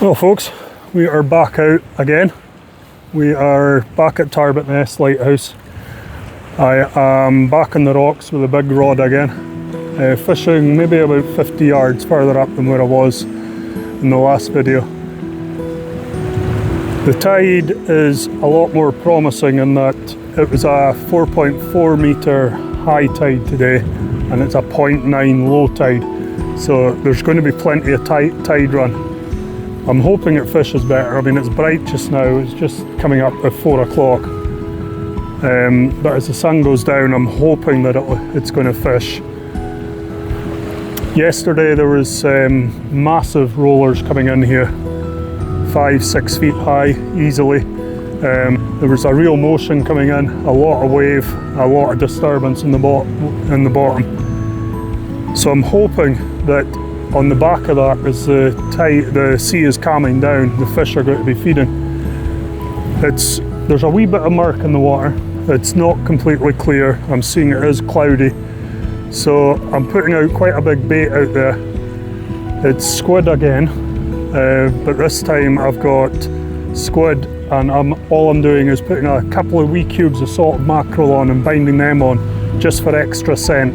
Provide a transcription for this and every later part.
Well folks, we are back out again. We are back at Tarbatness Lighthouse. I am back on the rocks with a big rod again, fishing maybe about 50 yards further up than where I was in the last video. The tide is a lot more promising in that it was a 4.4 metre high tide today and it's a 0.9 low tide, so there's going to be plenty of tide run. I'm hoping it fishes better. I mean, it's bright just now, it's just coming up at 4 o'clock. But as the sun goes down, I'm hoping that it's going to fish. Yesterday there was massive rollers coming in here, 5-6 feet high, easily. There was a real motion coming in, a lot of wave, a lot of disturbance in the bottom. So I'm hoping that on the back of that, as the sea is calming down, the fish are going to be feeding. There's a wee bit of murk in the water. It's not completely clear. I'm seeing it is cloudy. So I'm putting out quite a big bait out there. It's squid again, but this time I've got squid, and all I'm doing is putting a couple of wee cubes of salt mackerel on and binding them on just for extra scent.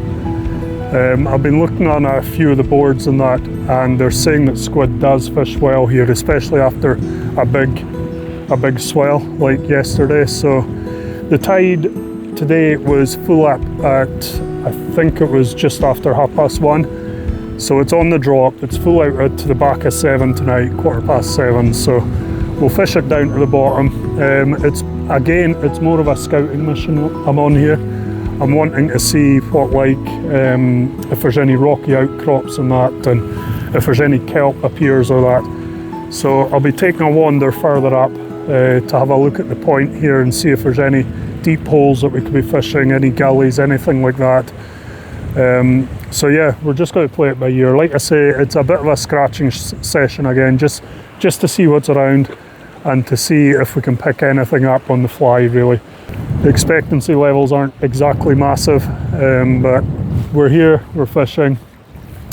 I've been looking on a few of the boards and that, and they're saying that squid does fish well here, especially after a big swell like yesterday. So the tide today was full up at, I think it was just after 1:30. So it's on the drop, it's full out to the back of 7 tonight, 7:15. So we'll fish it down to the bottom. It's more of a scouting mission I'm on here. I'm wanting to see if there's any rocky outcrops and that, and if there's any kelp appears or that. So I'll be taking a wander further up to have a look at the point here and see if there's any deep holes that we could be fishing, any gullies, anything like that. So yeah, we're just going to play it by ear. Like I say, it's a bit of a scratching session again, just to see what's around and to see if we can pick anything up on the fly, really. The expectancy levels aren't exactly massive, but we're here, we're fishing,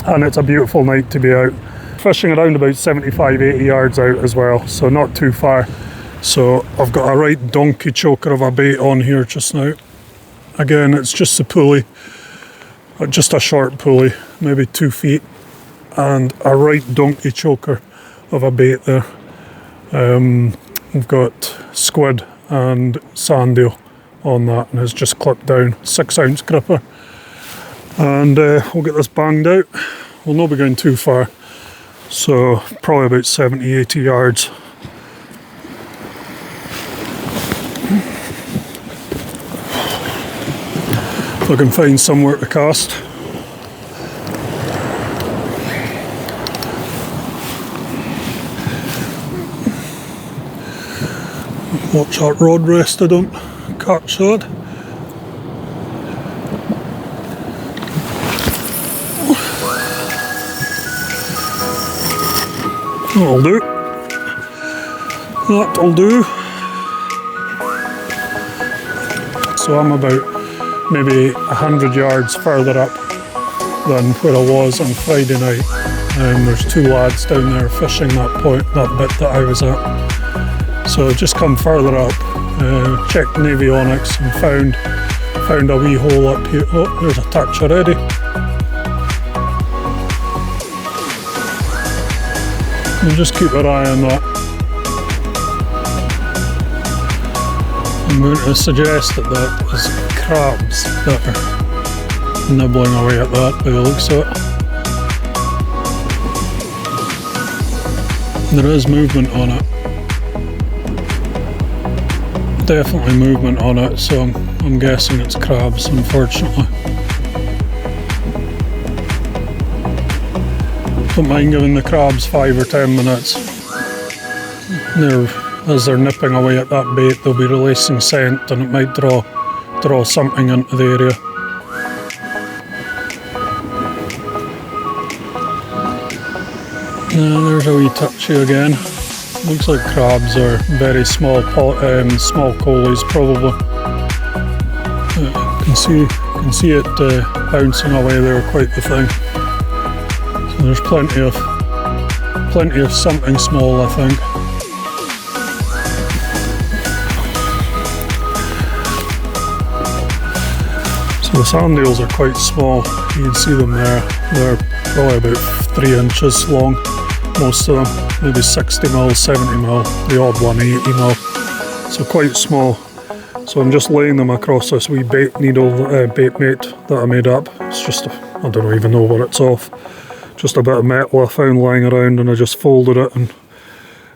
and it's a beautiful night to be out. Fishing around about 75-80 yards out as well, so not too far. So I've got a right donkey choker of a bait on here just now. Again, it's just a pulley, just a short pulley, maybe 2 feet, and a right donkey choker of a bait there. We've got squid and sandeel on that, and it's just clipped down, 6-ounce gripper. And we'll get this banged out. We'll not be going too far, so probably about 70-80 yards. If I can find somewhere to cast. Watch that rod rest, I don't catch that. That'll do. That'll do. So I'm about maybe 100 yards further up than where I was on Friday night. There's 2 lads down there fishing that bit that I was at. So just come further up, checked the avionics and found a wee hole up here. Oh, there's a touch already. And just keep an eye on that. I'm going to suggest that is crabs that are nibbling away at that by the looks of it. There is movement on it. Definitely movement on it, so I'm guessing it's crabs, unfortunately. Don't mind giving the crabs 5 or 10 minutes. As they're nipping away at that bait, they'll be releasing scent, and it might draw something into the area. There's a wee touchy again. Looks like crabs are very small coalies, probably. Can see it bouncing away there, quite the thing. So there's plenty plenty of something small, I think. So the sand eels are quite small. You can see them there. They're probably about 3 inches long, most of them. Maybe 60 mil, 70 mil, the odd one 80 mil. So quite small. So I'm just laying them across this wee bait needle, bait mate that I made up. It's just, I don't even know what it's off. Just a bit of metal I found lying around, and I just folded it and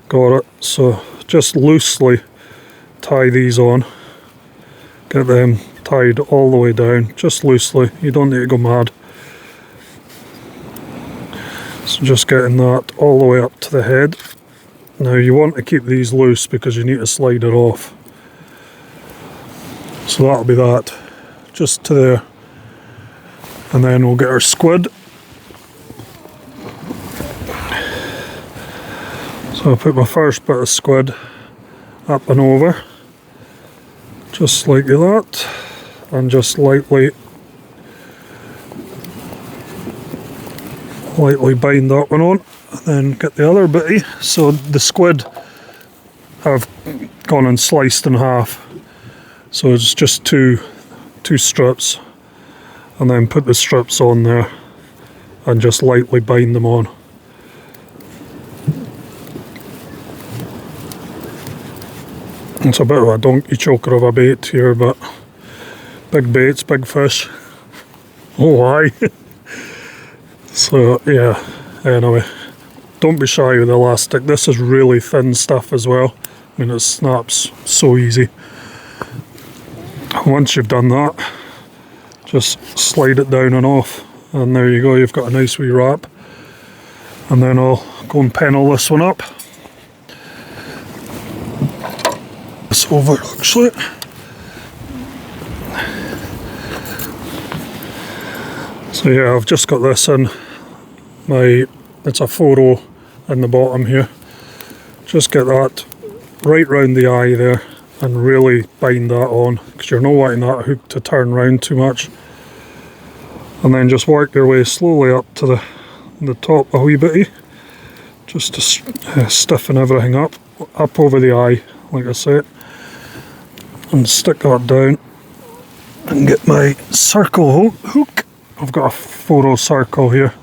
got it. So just loosely tie these on. Get them tied all the way down, just loosely. You don't need to go mad. So just getting that all the way up to the head. Now you want to keep these loose because you need to slide it off. So that'll be that, just to there. And then we'll get our squid. So I'll put my first bit of squid up and over, just like that, and just lightly bind that one on, and then get the other bitty. So the squid I've gone and sliced in half, so it's just two strips, and then put the strips on there and just lightly bind them on. It's a bit of a donkey choker of a bait here, but big baits, big fish. Oh aye. So yeah, anyway, don't be shy with elastic. This is really thin stuff as well. I mean, it snaps so easy. Once you've done that, just slide it down and off, and there you go, you've got a nice wee wrap. And then I'll go and pennel this one up. It's over actually. So yeah, I've just got this in it's a 4-0 in the bottom here. Just get that right round the eye there and really bind that on, because you're not wanting that hook to turn round too much. And then just work your way slowly up to the top a wee bitty, just to stiffen everything up over the eye, like I said, and stick that down and get my circle hook. I've got a 4-0 circle here.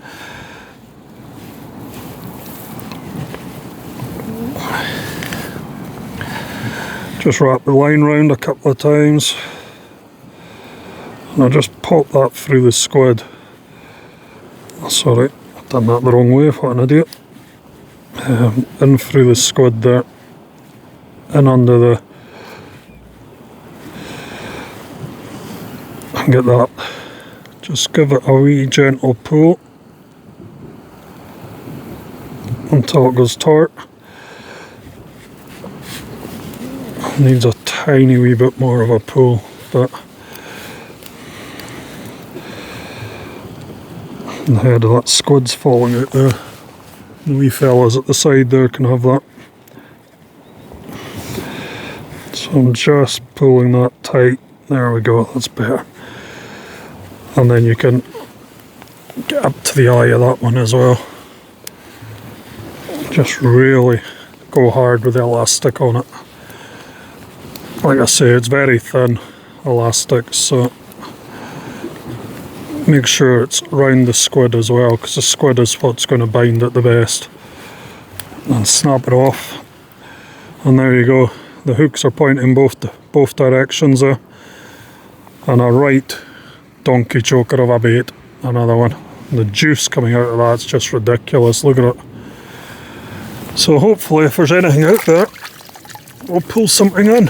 Just wrap the line round a couple of times, and I just pop that through the squid. Sorry, I've done that the wrong way, what an idiot. In through the squid there, and under the, and get that. Just give it a wee gentle pull until it goes taut. Needs a tiny wee bit more of a pull, but the head of that squid's falling out there. The wee fellas at the side there can have that. So I'm just pulling that tight. There we go, that's better. And then you can get up to the eye of that one as well. Just really go hard with the elastic on it. Like I say, it's very thin elastic, so make sure it's round the squid as well, because the squid is what's going to bind it the best. And snap it off, and there you go. The hooks are pointing both directions there, and a right donkey choker of a bait, another one. And the juice coming out of that's just ridiculous. Look at it. So hopefully, if there's anything out there, we'll pull something in.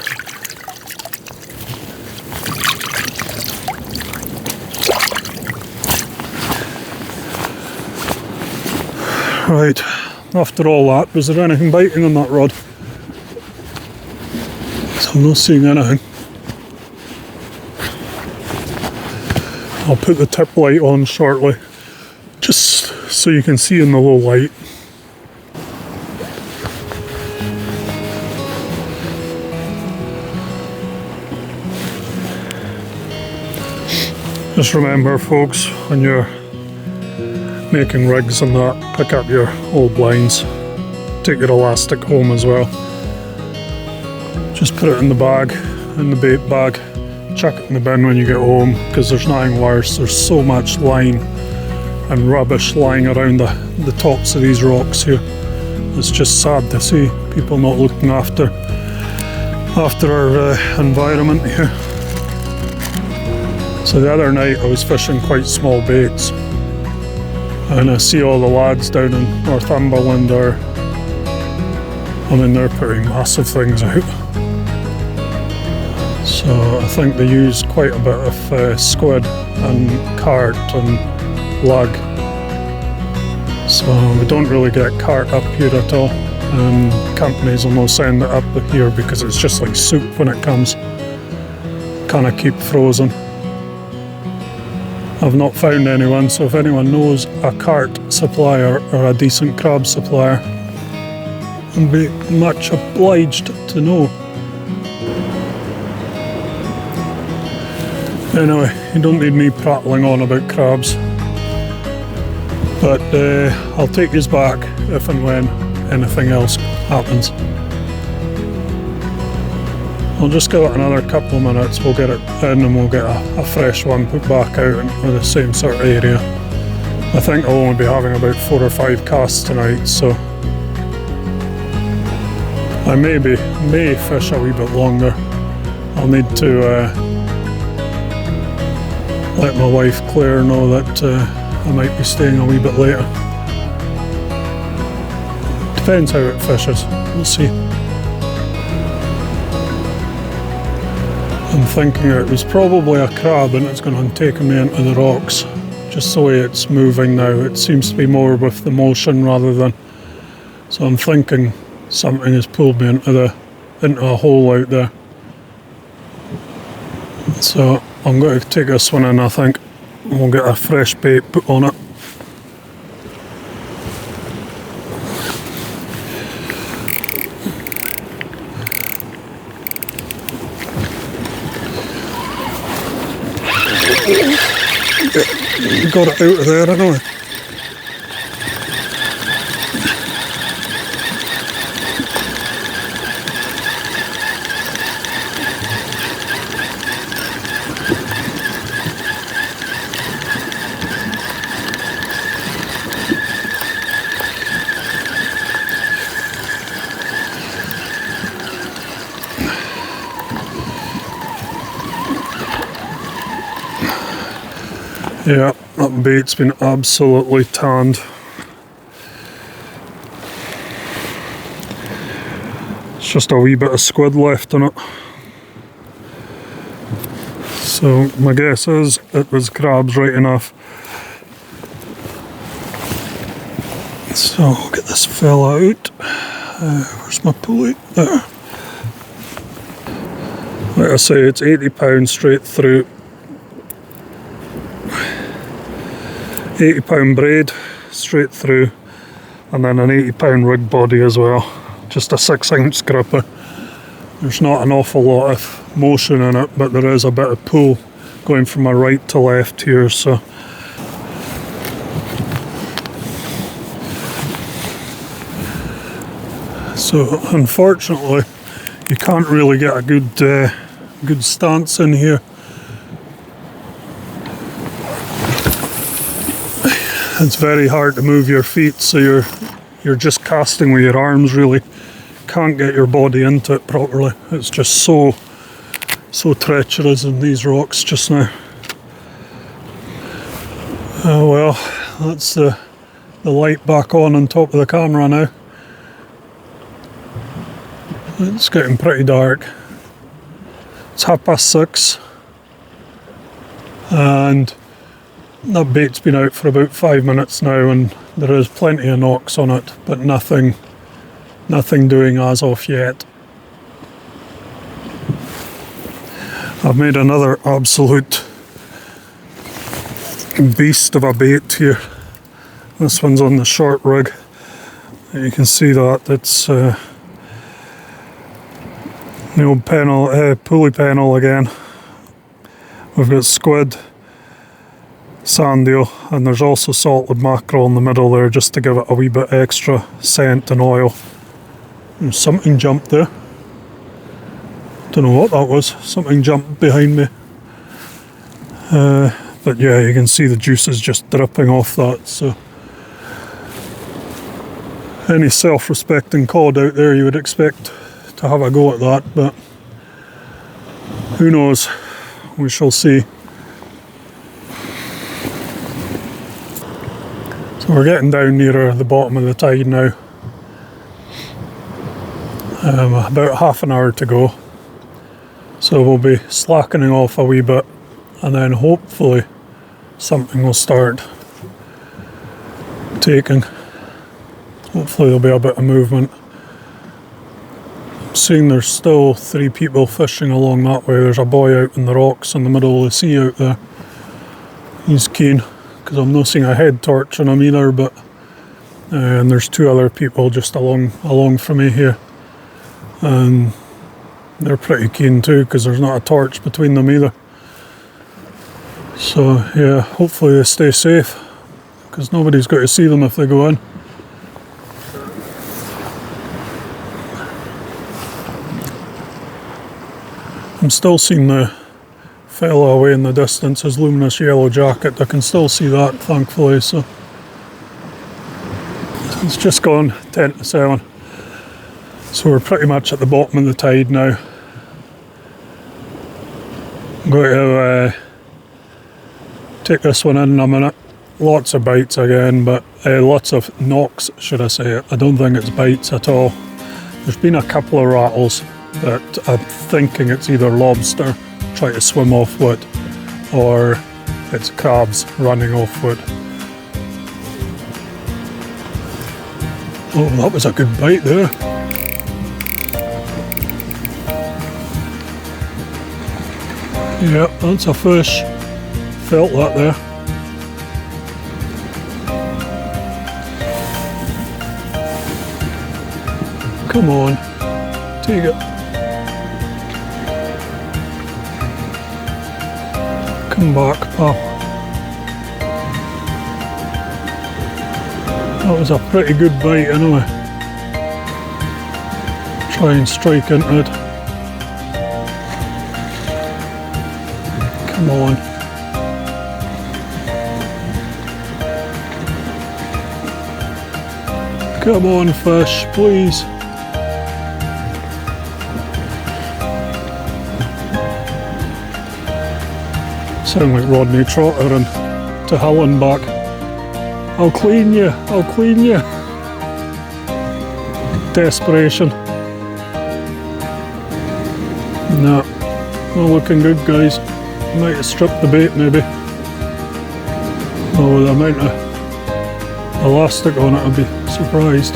Right, after all that, was there anything biting on that rod? So I'm not seeing anything. I'll put the tip light on shortly, just so you can see in the low light. Just remember, folks, when you're making rigs and that, pick up your old blinds. take your elastic home as well. Just put it in the bag, in the bait bag, chuck it in the bin when you get home, because there's nothing worse. There's so much line and rubbish lying around the tops of these rocks here. It's just sad to see people not looking after our environment here. So the other night I was fishing quite small baits, and I see all the lads down in Northumberland they're putting massive things out. So I think they use quite a bit of squid and carp and lug. So we don't really get carp up here at all. Companies will not send it up here because it's just like soup when it comes. Kind of keep frozen. I've not found anyone, so if anyone knows a carp supplier or a decent crab supplier, I'd be much obliged to know. Anyway, you don't need me prattling on about crabs, but I'll take yous back if and when anything else happens. I'll just give it another couple of minutes, we'll get it in and we'll get a fresh one put back out into the same sort of area. I think I'll only be having about 4 or 5 casts tonight, so I may fish a wee bit longer. I'll need to let my wife Claire know that I might be staying a wee bit later. Depends how it fishes, we'll see. I'm thinking it was probably a crab and it's going to take me into the rocks. Just the way it's moving now, it seems to be more with the motion rather than... So I'm thinking something has pulled me into a hole out there. So I'm going to take this one in, I think. We'll get a fresh bait put on it. Got it out of there anyway. Yeah, that bait's been absolutely tanned. It's just a wee bit of squid left in it. So my guess is it was crabs right enough. So I'll get this fella out. Where's my pulley? There. Like I say, it's £80 straight through. £80 braid straight through, and then an £80 rig body as well. Just a 6-inch gripper. There's not an awful lot of motion in it, but there is a bit of pull going from my right to left here, so unfortunately you can't really get a good stance in here. It's very hard to move your feet, so you're just casting with your arms really. Can't get your body into it properly. It's just so treacherous in these rocks just now. Oh well, that's the light back on top of the camera now. It's getting pretty dark. It's 6:30 and that bait's been out for about 5 minutes now, and there is plenty of knocks on it, but nothing doing as of yet. I've made another absolute beast of a bait here. This one's on the short rig. You can see that it's the old pulley pennel again. We've got squid, sand eel, and there's also salted mackerel in the middle there just to give it a wee bit extra scent and oil. And something jumped there. Don't know what that was. Something jumped behind me. But yeah, you can see the juices just dripping off that. So any self-respecting cod out there, you would expect to have a go at that, but who knows? We shall see. So we're getting down nearer the bottom of the tide now. About half an hour to go. So we'll be slackening off a wee bit, and then hopefully something will start taking. Hopefully there'll be a bit of movement. I'm seeing there's still 3 people fishing along that way. There's a boy out in the rocks in the middle of the sea out there. He's keen, because I'm not seeing a head torch on him either, but and there's 2 other people just along from me here. And they're pretty keen too, because there's not a torch between them either. So yeah, hopefully they stay safe, because nobody's got to see them if they go in. I'm still seeing the fella away in the distance, his luminous yellow jacket. I can still see that, thankfully. So it's just gone 10 to 7. So we're pretty much at the bottom of the tide now. I'm going to take this one in a minute. Lots of bites again, but lots of knocks, should I say. I don't think it's bites at all. There's been a couple of rattles, but I'm thinking it's either lobster trying to swim off wood, or it's crabs running off wood. Oh, that was a good bite there. Yeah, that's a fish. Felt that there. Come on, take it. Come back, pal. That was a pretty good bite anyway. Try and strike into it. Come on. Come on, fish, please. Sound like Rodney Trotter and to hell and back. I'll clean you, I'll clean you. Desperation. No, not looking good, guys. Might have stripped the bait, maybe. Oh, with the amount of elastic on it, I'd be surprised.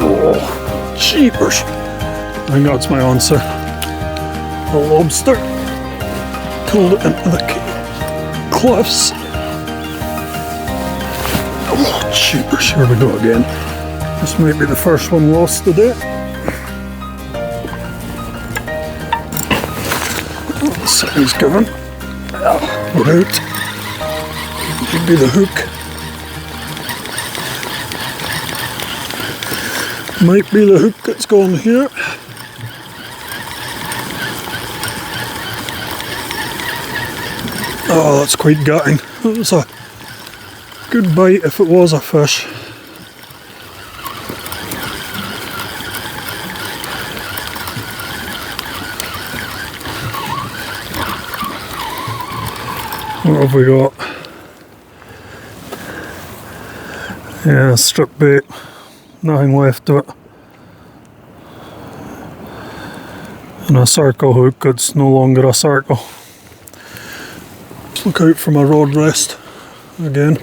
Oh, jeepers. I think that's my answer. A lobster. Pulled it into the cliffs. Oh, jeepers. Here we go again. This might be the first one lost today. Oh, something's given. We're out. Could be the hook. Might be the hook that's gone here. Oh, that's quite gutting. That was a good bite if it was a fish. What have we got? Yeah, strip bait. Nothing left of it. And a circle hook, it's no longer a circle. Look out for my rod rest again.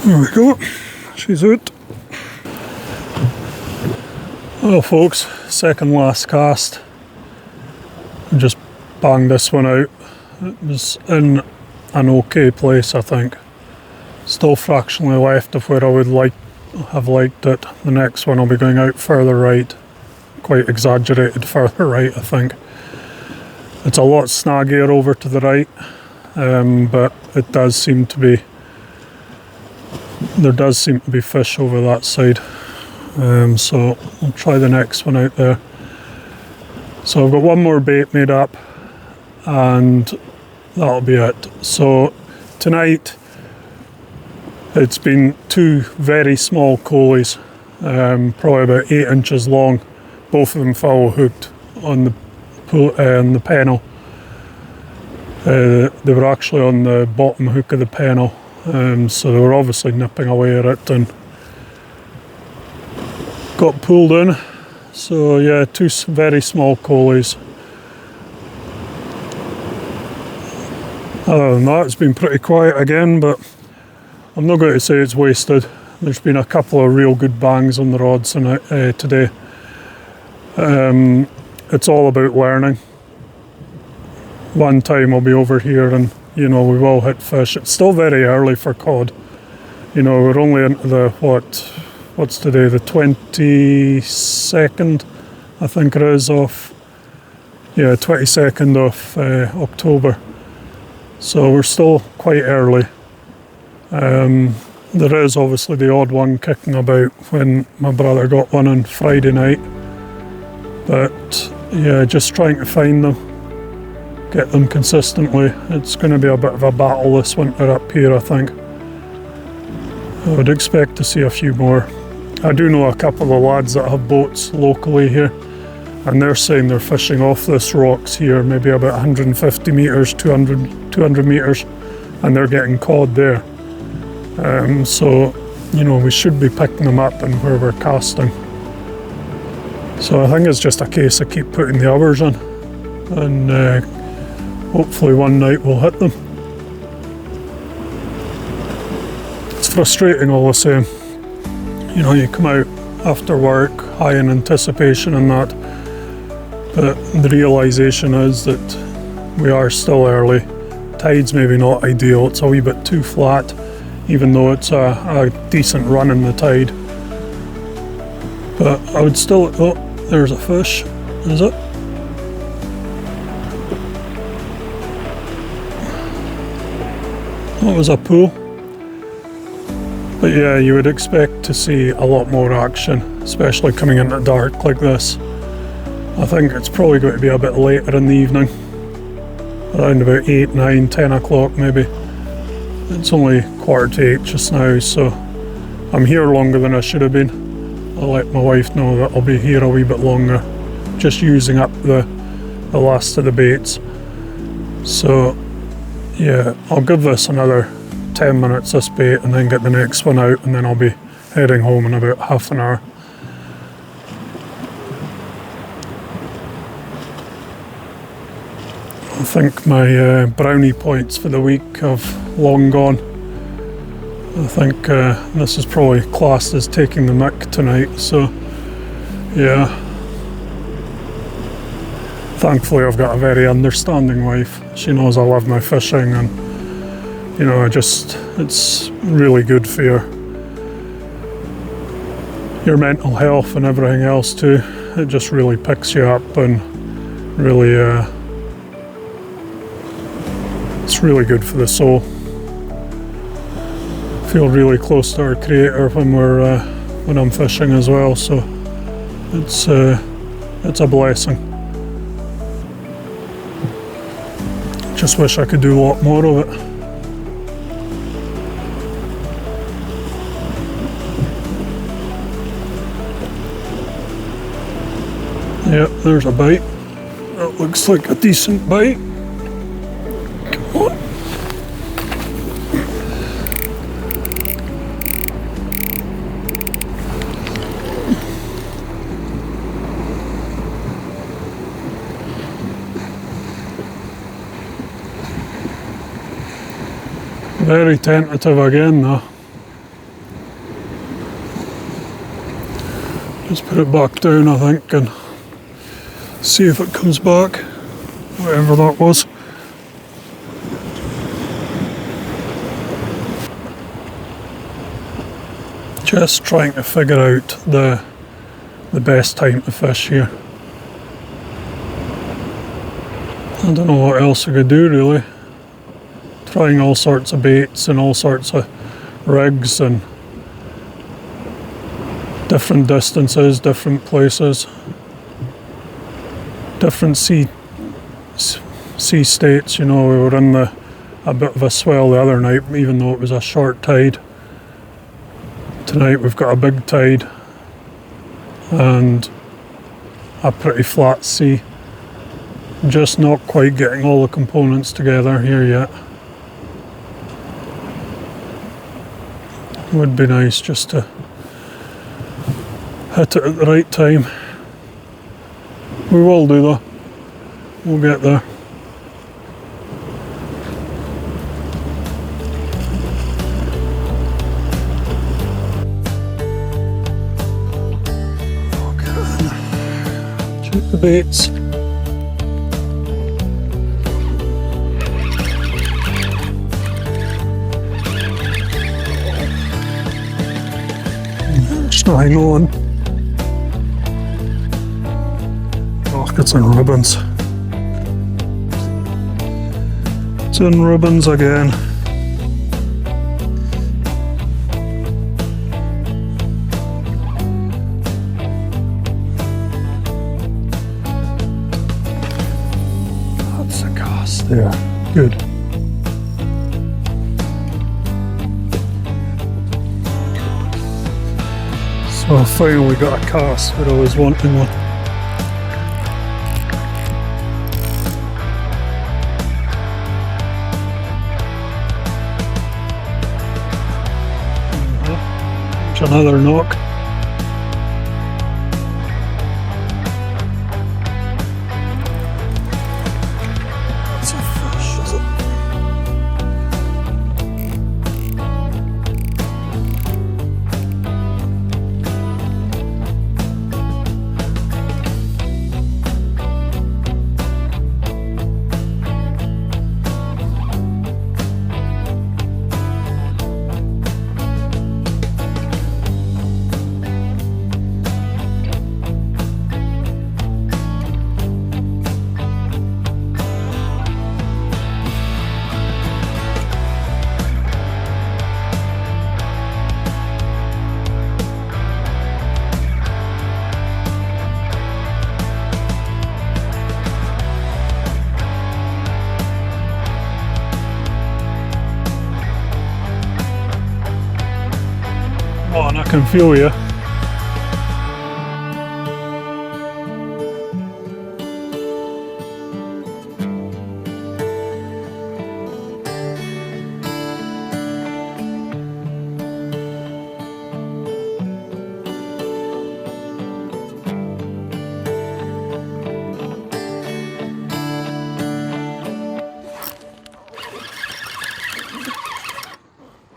There we go, she's out. Well folks, second last cast. I just banged this one out. It was in an okay place, I think. Still fractionally left of where I would have liked it. The next one I'll be going out further right, quite exaggerated further right I think. It's a lot snaggier over to the right, but it does seem to be, there does seem to be fish over that side. So I'll try the next one out there. So I've got one more bait made up and that'll be it. So tonight it's been two very small coalies, probably about 8 inches long, both of them foul hooked on the pennel. They were actually on the bottom hook of the pennel, so they were obviously nipping away at it and got pulled in. So yeah, two very small coalies. Other than that, it's been pretty quiet again, but I'm not going to say it's wasted. There's been a couple of real good bangs on the rods today. It's all about learning. One time I'll be over here and, you know, we will hit fish. It's still very early for cod. You know, we're only into the, what's today, the 22nd, I think it is, of, yeah, 22nd of October. So we're still quite early. There is obviously the odd one kicking about when my brother got one on Friday night. But yeah, just trying to find them, get them consistently. It's going to be a bit of a battle this winter up here, I think. I would expect to see a few more. I do know a couple of lads that have boats locally here, and they're saying they're fishing off this rocks here, maybe about 150 metres, 200 metres, and they're getting cod there. So, you know, we should be picking them up and where we're casting. So I think it's just a case of keep putting the hours in, and hopefully one night we'll hit them. It's frustrating all the same. You know, you come out after work, high in anticipation and that, but the realisation is that we are still early. Tide's maybe not ideal, it's a wee bit too flat, even though it's a decent run in the tide. But I would still, oh, there's a fish, is it? That was a pool. But yeah, you would expect to see a lot more action, especially coming into dark like this. I think it's probably going to be a bit later in the evening, around about 8, 9, 10 o'clock maybe. It's only 7:45 just now, so I'm here longer than I should have been. I'll let my wife know that I'll be here a wee bit longer, just using up the last of the baits. So yeah, I'll give this another 10 minutes, this bait, and then get the next one out, and then I'll be heading home in about half an hour. I think my brownie points for the week have long gone. I think this is probably classed as taking the mick tonight, so yeah. Thankfully I've got a very understanding wife. She knows I love my fishing, and you know, it's really good for your mental health and everything else too. It just really picks you up and really it's really good for the soul. Feel really close to our creator when I'm fishing as well, so it's a blessing. Just wish I could do a lot more of it. Yeah, there's a bite. That looks like a decent bite. Come on. Very tentative again though. Just put it back down, I think, and see if it comes back, whatever that was. Just trying to figure out the best time to fish here. I don't know what else I could do really. Trying all sorts of baits and all sorts of rigs and different distances, different places, different sea states. You know, we were in a bit of a swell the other night, even though it was a short tide. Tonight we've got a big tide and a pretty flat sea. Just not quite getting all the components together here yet. Would be nice just to hit it at the right time. We will do though. We'll get there. Okay. Check the baits. Hang on. Oh, it's in ribbons. It's in ribbons again. That's a cast there. Good. So I finally got a cast, but I was wanting one. There's another knock. That's a fish, is it? Oh, and I can feel you.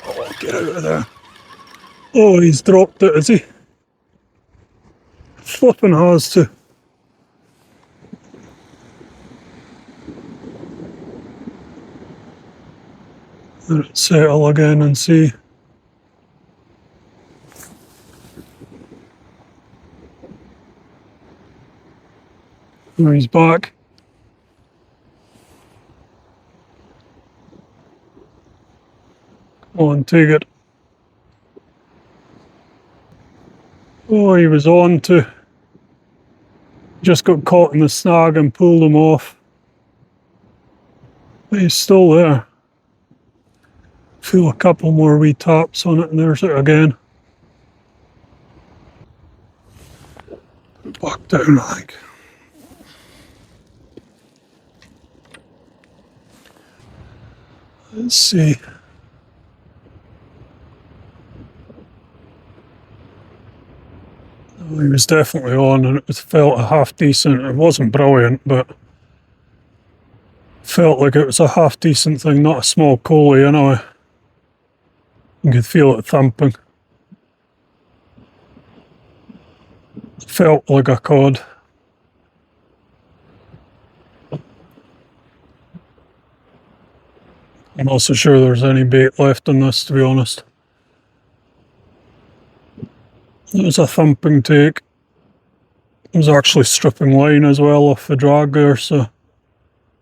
Oh, get out of there. Oh, he's dropped it, has he? Flipping has to. Let it settle again and see. Oh, he's back. Come on, take it. Oh, he was on to. Just got caught in the snag and pulled him off. But he's still there. Feel a couple more wee taps on it and there's it again. Back down, I think. Let's see. Oh, he was definitely on and it felt a half decent. It wasn't brilliant, but felt like it was a half decent thing, not a small collie anyway. You could feel it thumping. Felt like a cod. I'm not so sure there's any bait left in this, to be honest. It was a thumping take. It was actually stripping line as well off the drag there, so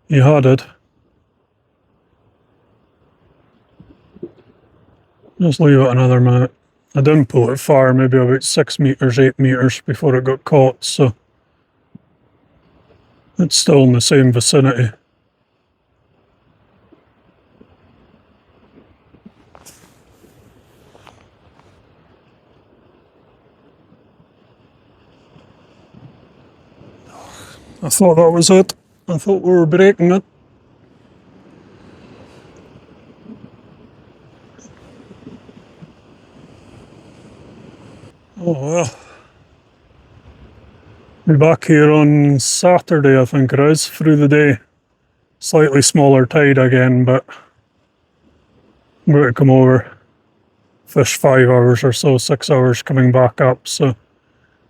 he had it. Just leave it another minute. I didn't pull it far, maybe about 6 meters, 8 meters before it got caught, so it's still in the same vicinity. I thought that was it. I thought we were breaking it. Oh well. Be back here on Saturday, I think it is, through the day. Slightly smaller tide again, but I'm going to come over, fish 5 hours or so, 6 hours coming back up, so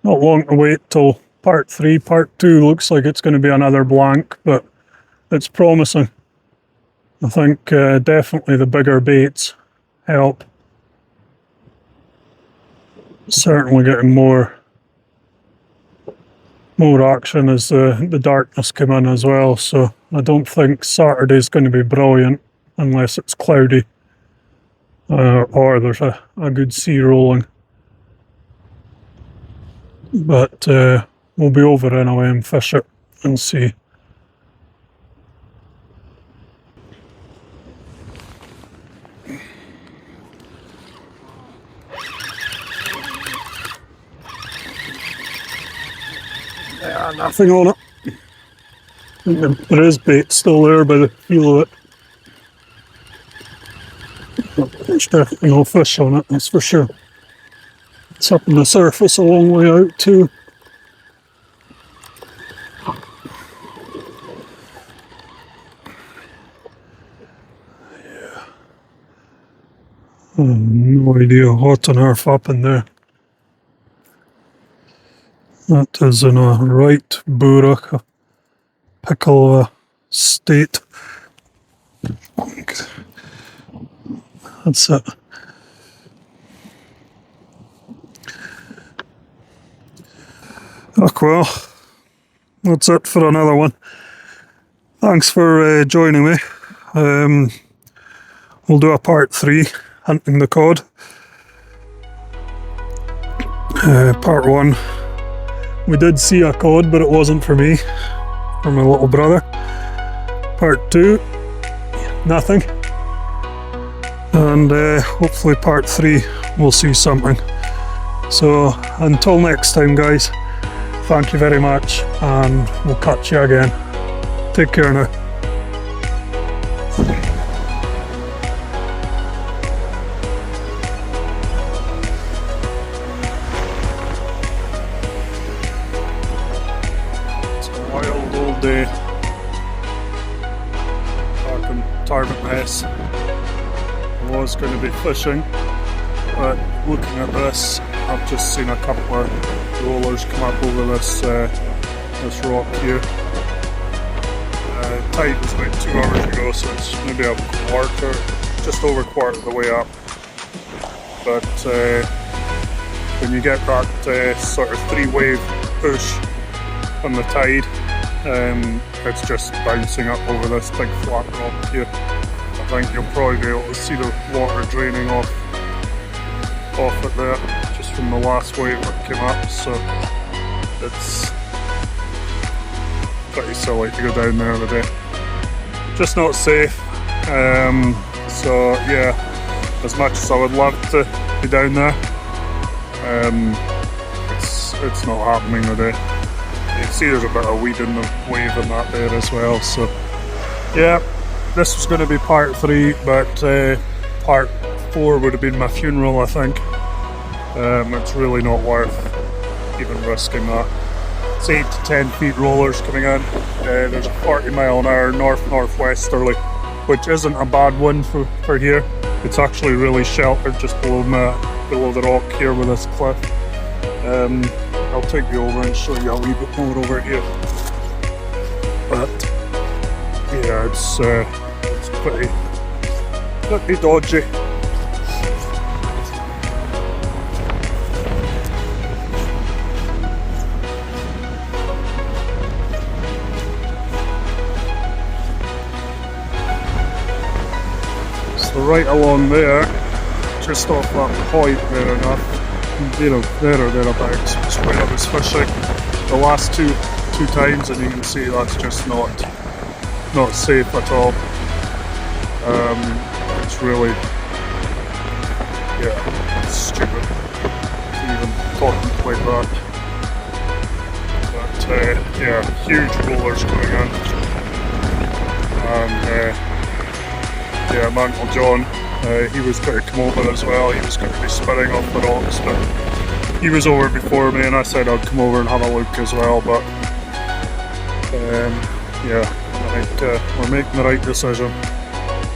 not long to wait till part 3. Part 2 looks like it's going to be another blank, but it's promising. I think definitely the bigger baits help. Certainly getting more action as the darkness came in as well, so I don't think Saturday's going to be brilliant unless it's cloudy or there's a good sea rolling. But we'll be over anyway and fish it and see. Yeah, nothing on it. I think there is bait still there by the feel of it. There's definitely no fish on it, that's for sure. It's up on the surface a long way out too. Yeah. I have no idea what on earth happened there. That is in a right burdock, a pickle state. That's it. Oh well, that's it for another one. Thanks for joining me. We'll do a part 3, hunting the cod. Part 1. We did see a cod, but it wasn't for me, for my little brother. Part 2, nothing. And hopefully part 3 we'll see something. So until next time guys, thank you very much and we'll catch you again. Take care now. Wild old day back in Tarbatness. I was going to be fishing, but looking at this, I've just seen a couple of rollers come up over this this rock here. Tide was about 2 hours ago, so it's maybe a quarter, just over a quarter of the way up. But when you get that sort of 3-wave push on the tide, it's just bouncing up over this big flat rock here. I think you'll probably be able to see the water draining off it there, just from the last wave that came up, so it's pretty silly to go down there today. Just not safe, so yeah, as much as I would love to be down there, it's not happening today. You can see there's a bit of weed in the wave in that there as well, so yeah, this was going to be part 3, but part 4 would have been my funeral, I think. It's really not worth even risking that. It's 8 to 10 feet rollers coming in. There's a 40-mile-an-hour north-northwesterly, which isn't a bad one for here. It's actually really sheltered just below the rock here with this cliff. I'll take you over and show you a wee bit more over here. But yeah, it's pretty dodgy. So right along there, just off that point there enough, there or thereabouts, is where I was fishing the last two times, and you can see that's just not safe at all. It's really, it's stupid to even contemplate that. But huge rollers going in, and my Uncle John, he was going to come over as well. He was going to be spinning off the rocks, but he was over before me, and I said I'd come over and have a look as well. But I think we're making the right decision.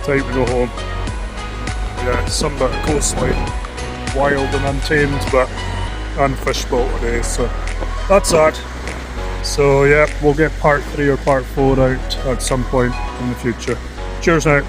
Time to go home. Some bit of coastline, wild and untamed, but unfishable today. So that's that. So we'll get part 3 or part 4 out at some point in the future. Cheers now.